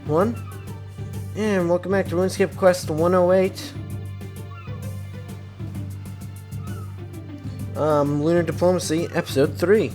1. And welcome back to Runescape Quest 108. Lunar Diplomacy, Episode 3.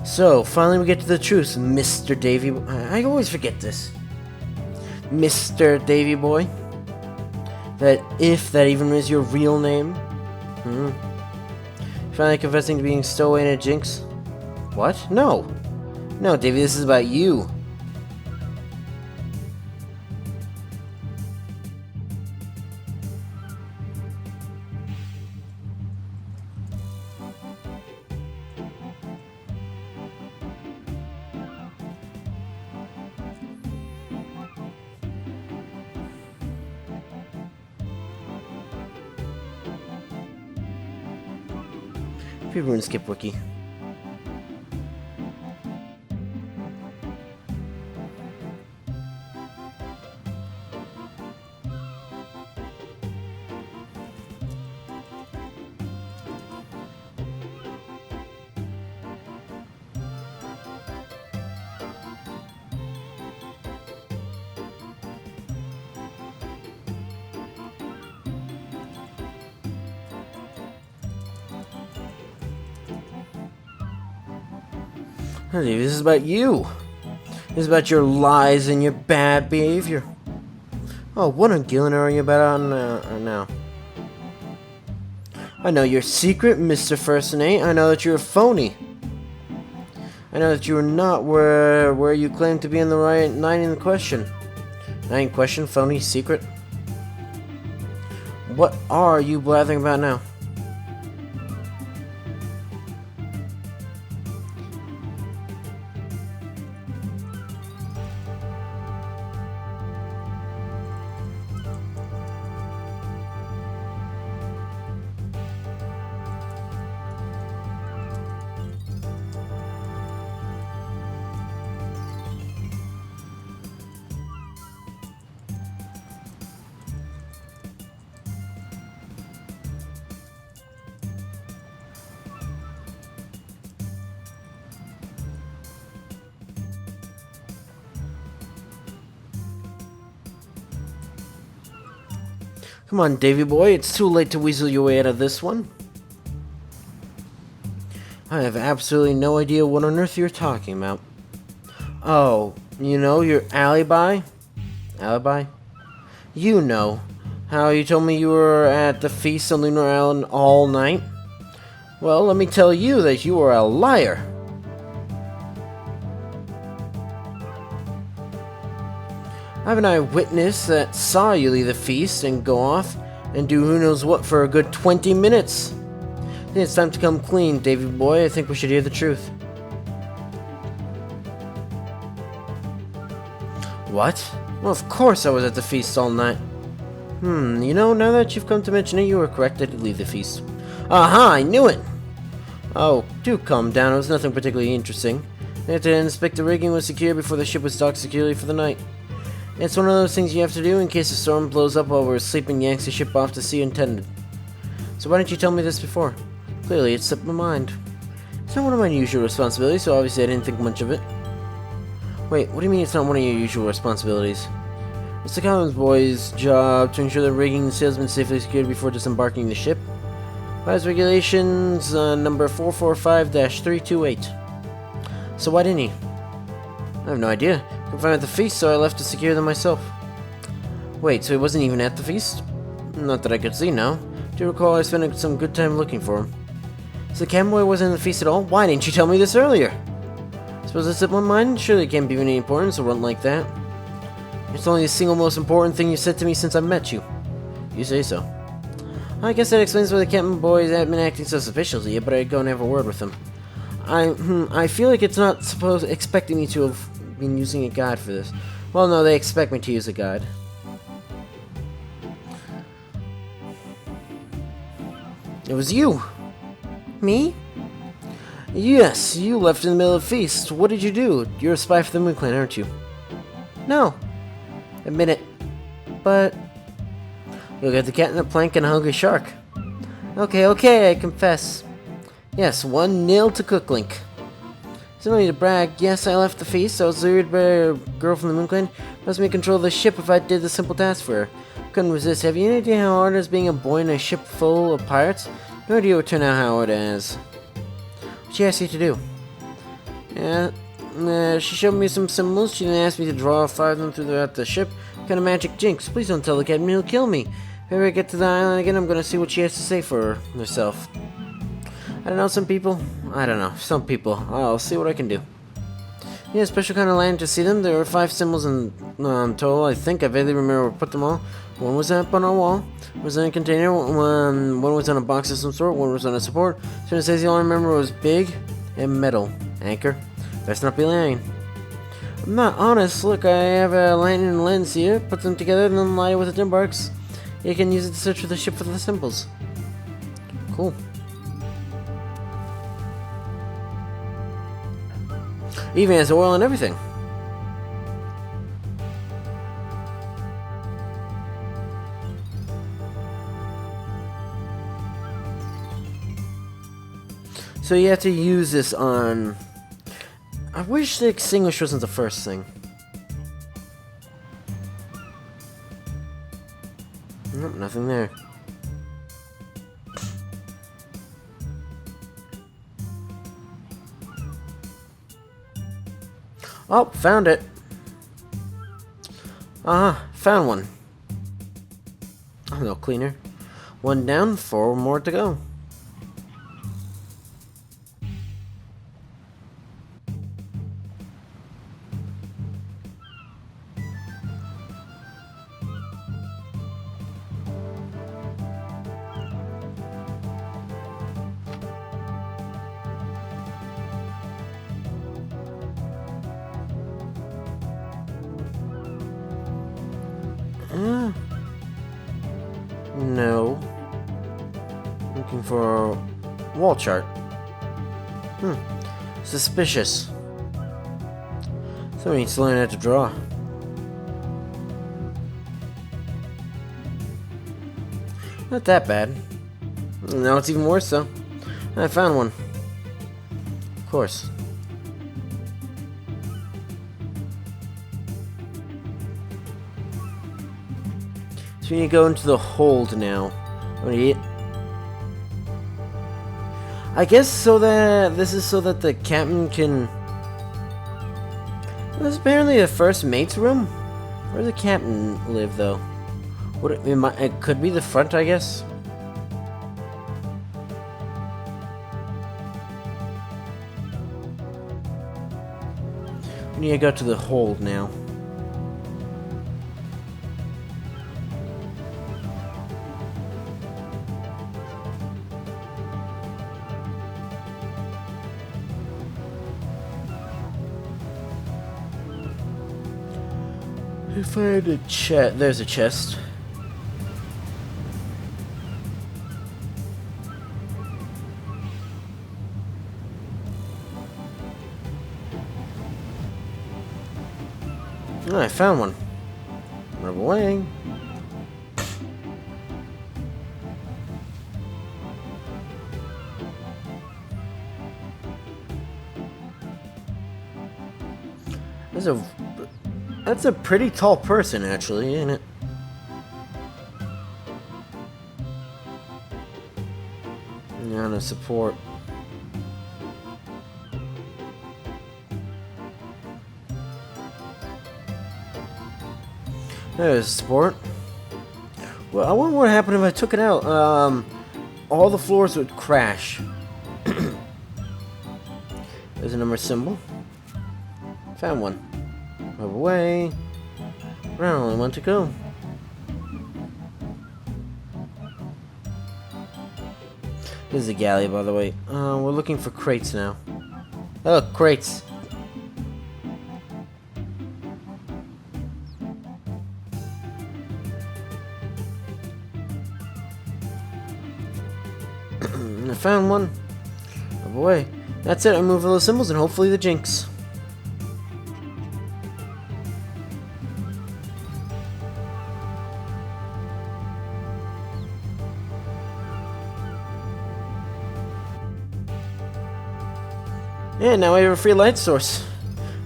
So, finally we get to the truth, Mr. Davy. I always forget this. Mr. Davy Boy. That if that even is your real name. Finally confessing to being stowaway in a jinx. What? No. No, Davy, this is about you. Runescape wiki. Hey, this is about you. This is about your lies and your bad behavior. Oh, what on Gillen are you about now? I know your secret, Mr. First and 8. I know that you're a phony. I know that you are not where you claim to be in the right 9 in the question. 9 question, phony, secret. What are you blathering about now? Come on, Davy boy, it's too late to weasel your way out of this one. I have absolutely no idea what on earth you're talking about. Oh, you know your alibi? Alibi? You know how you told me you were at the feast on Lunar Island all night? Well, let me tell you that you are a liar. I have an eyewitness that saw you leave the feast and go off and do who knows what for a good 20 minutes. I think it's time to come clean, Davy boy. I think we should hear the truth. What? Well, of course I was at the feast all night. You know, now that you've come to mention it, you were correct. I did leave the feast. Aha, I knew it! Oh, do calm down. It was nothing particularly interesting. I had to inspect the rigging was secure before the ship was docked securely for the night. It's one of those things you have to do in case a storm blows up while we're asleep and yanks the ship off to sea untended. So why didn't you tell me this before? Clearly, it slipped my mind. It's not one of my usual responsibilities, so obviously I didn't think much of it. Wait, what do you mean it's not one of your usual responsibilities? It's the Commons boy's job to ensure the rigging and sails have been safely secured before disembarking the ship. By his regulations, number 445-328. So why didn't he? I have no idea. I couldn't find him at the feast, so I left to secure them myself. Wait, so he wasn't even at the feast? Not that I could see, no. Do you recall I spent some good time looking for him? So the cabin boy wasn't at the feast at all? Why didn't you tell me this earlier? Suppose it slipped my mind? Surely it can't be of any importance or run like that. It's only the single most important thing you said to me since I met you. You say so. I guess that explains why the cabin boys have been acting so suspiciously, but I'd go and have a word with them. I feel like it's not expecting me to have been using a guide for this. Well, no, they expect me to use a guide. It was you! Me? Yes, you left in the middle of the feast. What did you do? You're a spy for the Moon Clan, aren't you? No. Admit it. But... You'll get the cat in a plank and a hungry shark. Okay, I confess. Yes, 1-0 to Cooklink. There's no need to brag. Yes, I left the feast. I was lured by a girl from the Moon Clan. Must be in control of the ship if I did the simple task for her. Couldn't resist. Have you any idea how hard it is being a boy in a ship full of pirates? No idea what turned out how it is. What she asked you to do? Yeah, she showed me some symbols. She then asked me to draw 5 of them throughout the ship. What kind of magic jinx? Please don't tell the captain, he'll kill me. If ever I get to the island again, I'm gonna see what she has to say for herself. I don't know, some people. I'll see what I can do. Yeah, special kind of land to see them. There were 5 symbols in total. I think I vaguely remember where I put them all. One was up on a wall, one was in a container, one was on a box of some sort, one was on a support. So it says the only remember was big and metal. Anchor. Best not be lying. I'm not honest. Look, I have a lantern and lens here. Put them together and then light it with the dim barks. You can use it to search for the ship for the symbols. Cool. Even has oil and everything. So you have to use this on... I wish the extinguisher wasn't the first thing. Nope, nothing there. Oh, found it. Found one. Oh, no cleaner. 1 down, 4 more to go. No. Looking for a wall chart. Suspicious. Somebody needs to learn how to draw. Not that bad. Now it's even worse though. I found one. Of course. So you go into the hold now. I guess so that this is so that the captain can. This is apparently the first mate's room. Where does the captain live, though? It could be the front, I guess. We need to go to the hold now. If I had a chest, there's a chest. Oh, I found one. Move away. That's a pretty tall person, actually, isn't it? Yeah, no support. There's support. Well, I wonder what happened if I took it out. All the floors would crash. There's a number symbol. Found one. Move away. Round, only 1 to go. This is a galley, by the way. We're looking for crates now. Oh, crates. I found one. Oh boy. That's it. I remove all the symbols and hopefully the jinx. And now we have a free light source.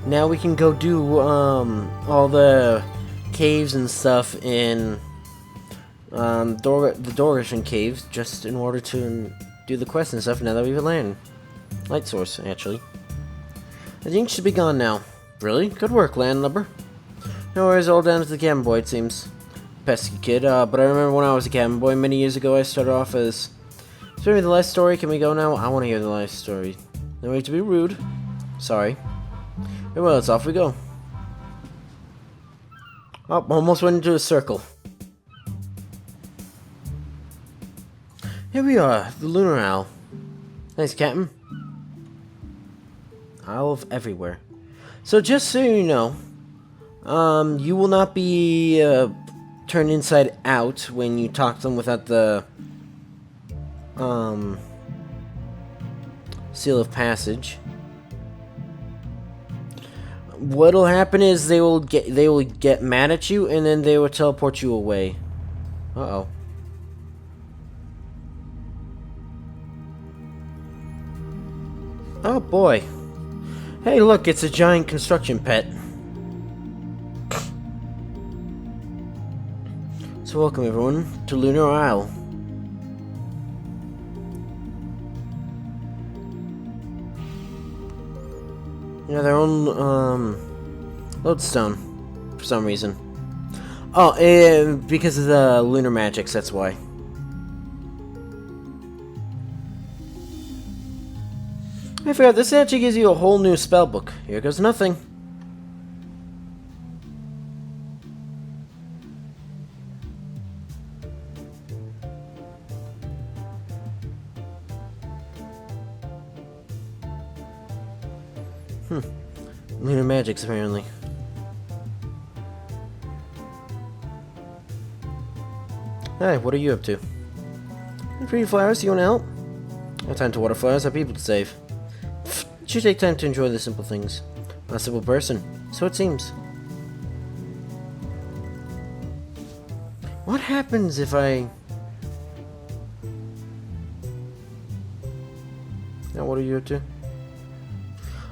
Now we can go do all the caves and stuff in the Dorishon caves just in order to do the quests and stuff. Now that we've learned light source, actually, I think should be gone now. Really, good work, landlubber. No worries, all down to the cabin boy. It seems pesky kid. But I remember when I was a cabin boy many years ago. I started off as. Spare me the life story. Can we go now? I want to hear the life story. No way to be rude. Sorry. Very well, it's off we go. Oh, almost went into a circle. Here we are, the Lunar Owl. Thanks, Captain. Owl of everywhere. So just so you know, you will not be turned inside out when you talk to them without the seal of passage. What'll happen is they will get mad at you and then they will teleport you away. Uh-oh. Oh boy. Hey look, it's a giant construction pet. So welcome everyone to Lunar Isle. Yeah, their own lodestone for some reason. Oh, because of the lunar magics, that's why. I forgot, this actually gives you a whole new spell book. Here goes nothing. Lunar magics, apparently. Hey, what are you up to? Pretty flowers, you wanna help? No time to water flowers, I have people to save. It should take time to enjoy the simple things. I'm a simple person, so it seems. What happens if I... Now what are you up to?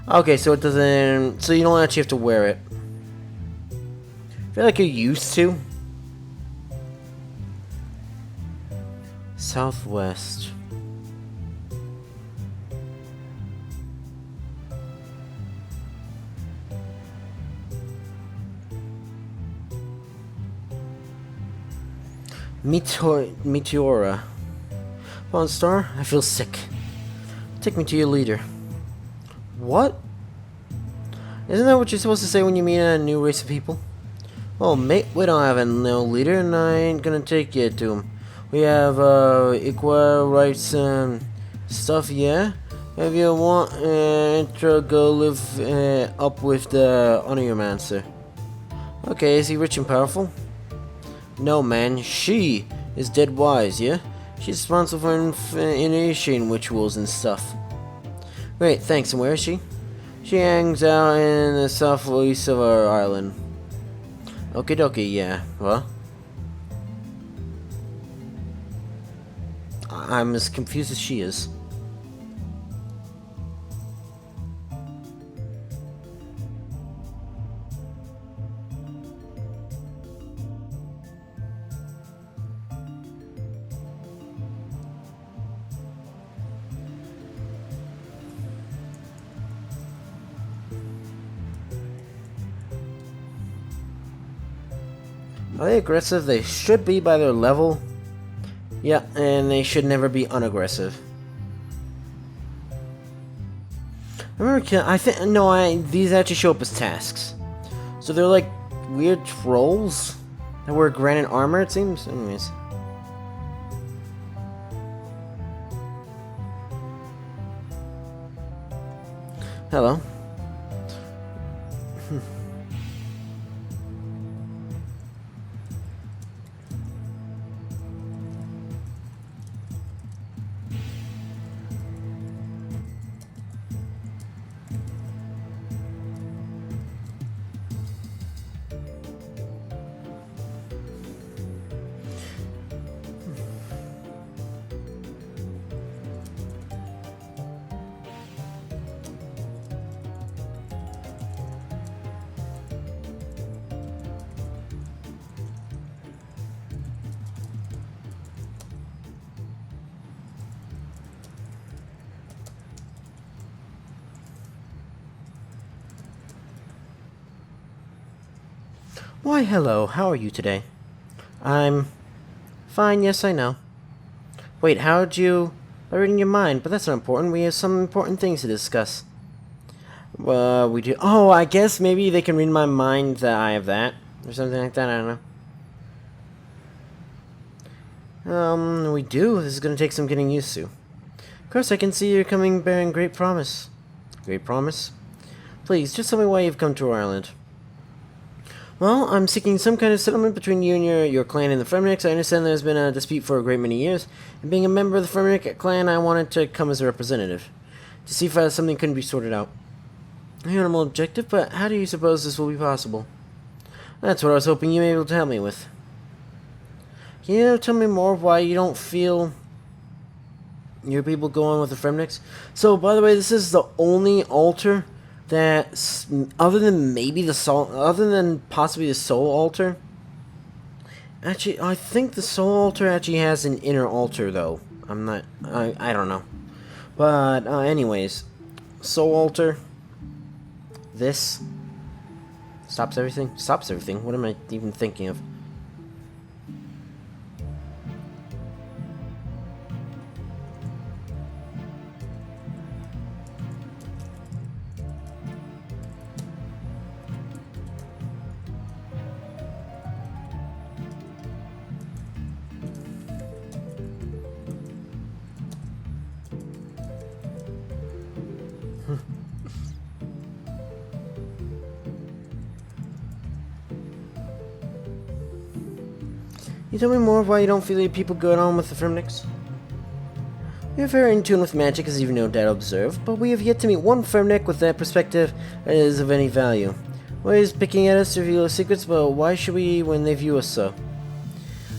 Okay, so it doesn't... So you don't actually have to wear it. I feel like you're used to. Southwest. Meteora. Come on, Star. I feel sick. Take me to your leader. What? Isn't that what you're supposed to say when you meet a new race of people? Oh, mate, we don't have no leader, and I ain't gonna take you to him. We have, equal rights and stuff, yeah? If you want, go live, up with the Honoramancer. Okay, is he rich and powerful? No, man, she is dead wise, yeah? She's responsible for initiating rituals and stuff. Great, thanks, and where is she? She hangs out in the southeast of our island. Okie dokie, yeah. What? I'm as confused as she is. Are they aggressive? They should be by their level. Yeah, and they should never be unaggressive. I remember these actually show up as tasks. So they're like weird trolls that wear granite armor, it seems. Anyways. Hello. Why, hello, how are you today? I'm fine, yes, I know. Wait, how'd you... by reading your mind, but that's not important. We have some important things to discuss. We do... oh, I guess maybe they can read my mind that I have that. Or something like that, I don't know. We do. This is gonna take some getting used to. Of course, I can see you're coming bearing great promise. Great promise? Please, just tell me why you've come to our island. Well, I'm seeking some kind of settlement between you and your clan and the Fremniks. I understand there's been a dispute for a great many years, and being a member of the Fremnik clan, I wanted to come as a representative, to see if something couldn't be sorted out. A normal objective, but how do you suppose this will be possible? That's what I was hoping you were able to help me with. Can you tell me more why you don't feel your people go on with the Fremniks? So, by the way, this is the only altar that, other than maybe the soul, other than possibly the soul altar. Actually, I think the soul altar actually has an inner altar, though. I don't know. But, anyways, soul altar. This stops everything. Stops everything. What am I even thinking of? You tell me more of why you don't feel your people go on with the Fremniks? We are very in tune with magic, as you've no doubt observed, but we have yet to meet one Fremnik with that perspective that is of any value. Always picking at us to reveal secrets, but why should we when they view us so?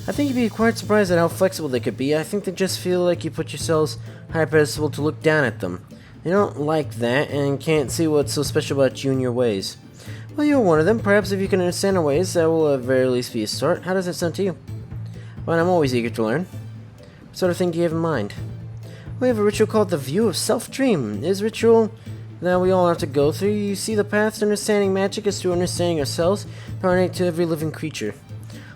I think you'd be quite surprised at how flexible they could be. I think they just feel like you put yourselves high pedestal to look down at them. They don't like that, and can't see what's so special about you and your ways. Well, you're one of them. Perhaps if you can understand our ways, that will at very least be a start. How does that sound to you? Well, I'm always eager to learn. What sort of thing do you have in mind? We have a ritual called the View of Self-Dream. It is a ritual that we all have to go through. You see, the path to understanding magic is through understanding ourselves, incarnate to every living creature.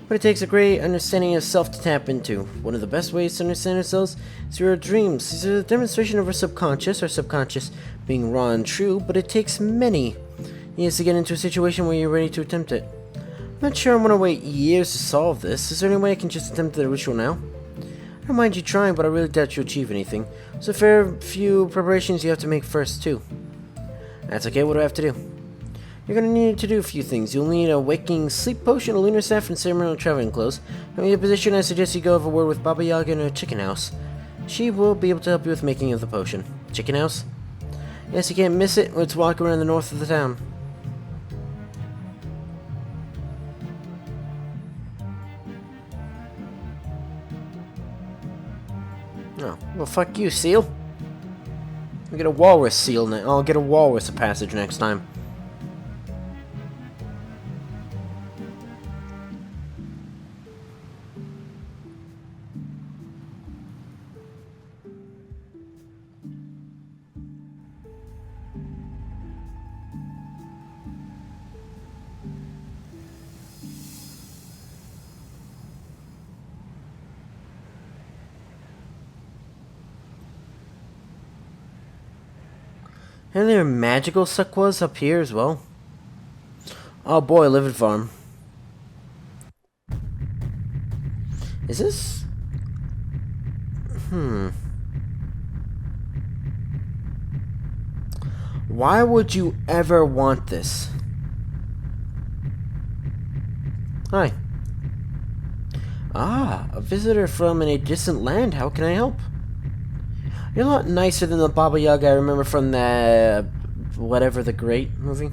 But it takes a great understanding of self to tap into. One of the best ways to understand ourselves is through our dreams. These are a demonstration of our subconscious being raw and true, but it takes many years to get into a situation where you're ready to attempt it. I'm not sure I'm going to wait years to solve this. Is there any way I can just attempt the ritual now? I don't mind you trying, but I really doubt you'll achieve anything. There's a fair few preparations you have to make first, too. That's okay, what do I have to do? You're going to need to do a few things. You'll need a waking sleep potion, a lunar staff, and ceremonial traveling clothes. In your position, I suggest you go have a word with Baba Yaga in her chicken house. She will be able to help you with making of the potion. Chicken house? Yes, you can't miss it. Let's walk around the north of the town. Oh, well, fuck you, seal. I'll get a walrus seal. I'll get a walrus a passage next time. And there are magical suckwas up here as well. Oh boy, Livid Farm. Is this... Why would you ever want this? Hi. Ah, a visitor from a distant land. How can I help? You're a lot nicer than the Baba Yaga I remember from the... whatever the Great movie.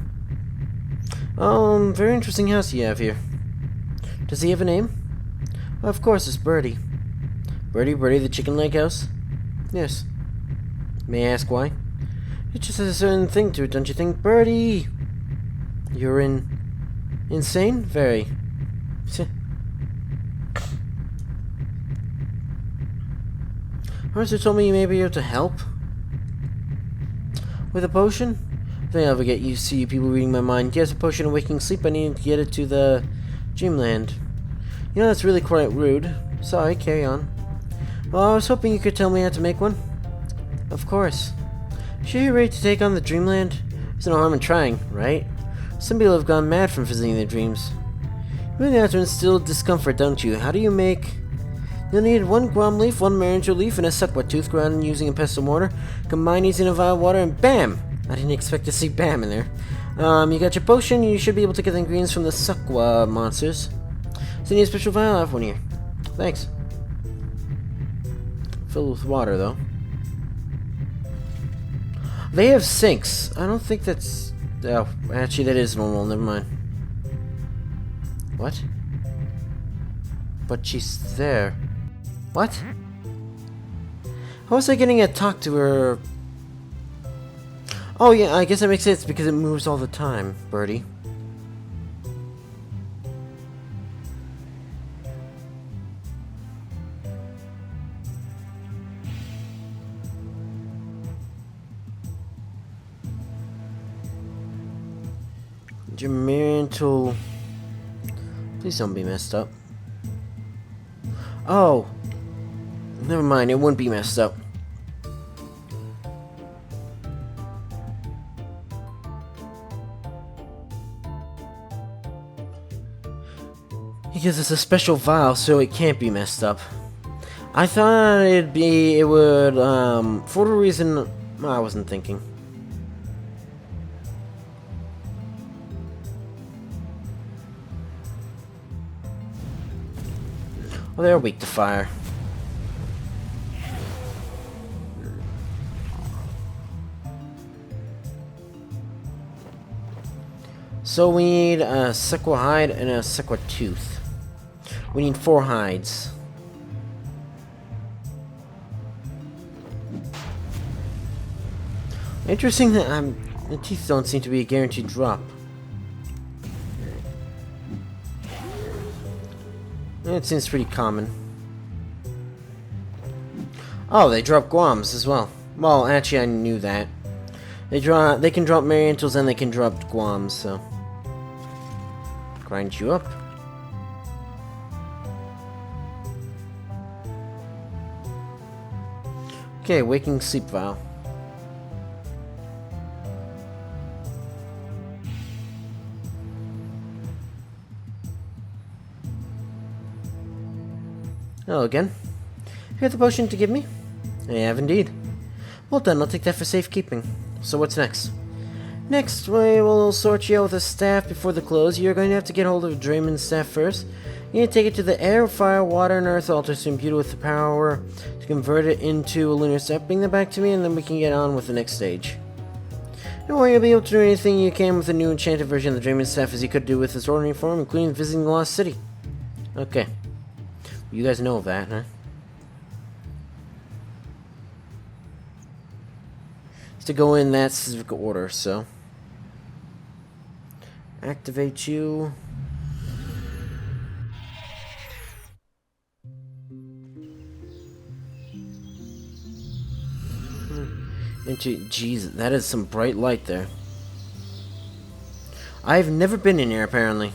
Very interesting house you have here. Does he have a name? Well, of course, it's Birdie. Birdie the chicken leg house? Yes. May I ask why? It just has a certain thing to it, don't you think? Birdie! You're insane? Very. Mercer told me you may be able to help. With a potion? think I'll ever get used to you people reading my mind. Here's a potion of waking sleep. I need to get it to the dreamland. You know, that's really quite rude. Sorry, carry on. Well, I was hoping you could tell me how to make one. Of course. Sure you're ready to take on the dreamland? There's no harm in trying, right? Some people have gone mad from visiting their dreams. You really have to instill discomfort, don't you? How do you make... You'll need 1 guam leaf, 1 marincho leaf, and a suckwort tooth ground using a pestle mortar. Combine these in a vial of water, and BAM! I didn't expect to see BAM in there. You got your potion. You should be able to get the ingredients from the suckwa monsters. So you need a special vial. I have one here. Thanks. Filled with water, though. They have sinks. I don't think that's... Oh, actually, that is normal. Never mind. What? But she's there. What? How was I getting to talk to her? Oh, yeah, I guess that makes sense because it moves all the time, Birdie. Jamariantal. Please don't be messed up. Oh. Never mind, it wouldn't be messed up. Because it's a special vial, so it can't be messed up. I thought it would, for the reason I wasn't thinking. Well, they're weak to fire. So we need a sequa hide and a sequa tooth. We need 4 hides. Interesting that the teeth don't seem to be a guaranteed drop. It seems pretty common. Oh, they drop guams as well. Well, actually, I knew that. They can drop Mariantals and they can drop guams, so... Grind you up. Okay, waking sleep vial. Hello again. You have the potion to give me? I have indeed. Well done, I'll take that for safekeeping. So what's next? Next, we will sort you out with a staff before the close. You're going to have to get hold of Draymond's staff first. You need to take it to the air, fire, water, and earth altars to imbue it with the power to convert it into a lunar staff. Bring them back to me, and then we can get on with the next stage. Don't worry, you'll be able to do anything you can with the new enchanted version of the Draymond staff as you could do with its ordinary form, including visiting the Lost City. Okay. You guys know that, huh? To go in that specific order, so activate you. Into jeez, that is some bright light there. I've never been in here apparently.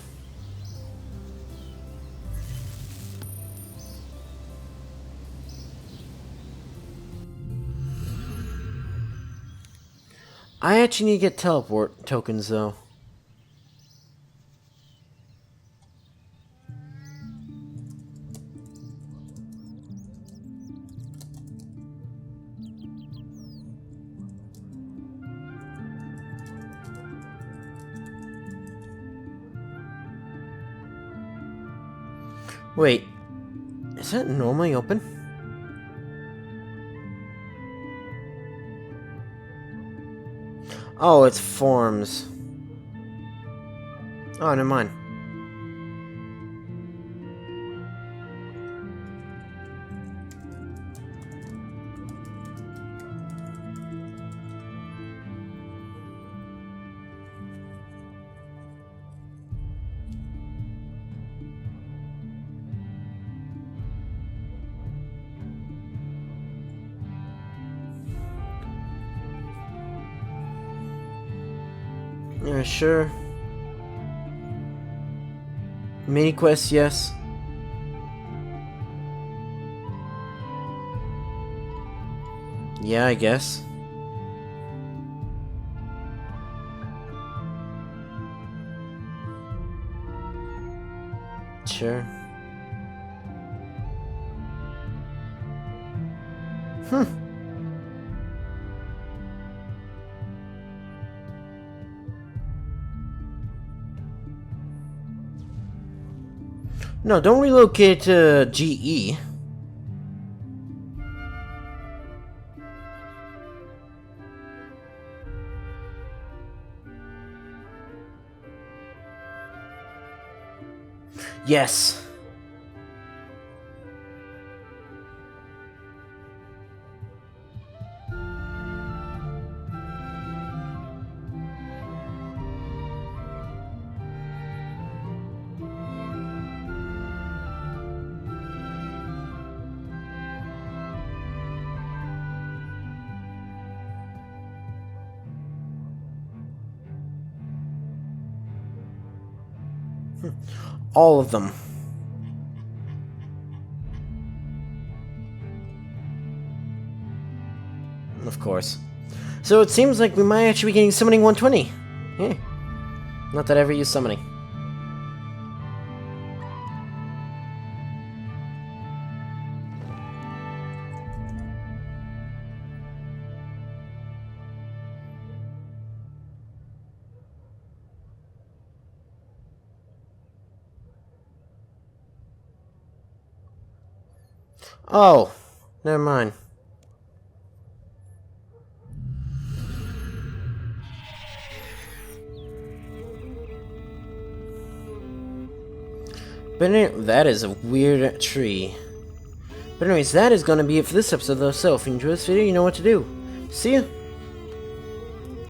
I actually need to get teleport tokens, though. Wait, is that normally open? Oh, it's forms. Oh, never mind. Yeah, sure. Mini quests, yes. Yeah, I guess. Sure. No, don't relocate to GE. Yes. All of them. Of course. So it seems like we might actually be getting Summoning 120. Yeah. Not that I ever use Summoning. Oh, never mind. But that is a weird tree. But anyways, that is going to be it for this episode, though. So, if you enjoyed this video, you know what to do. See ya!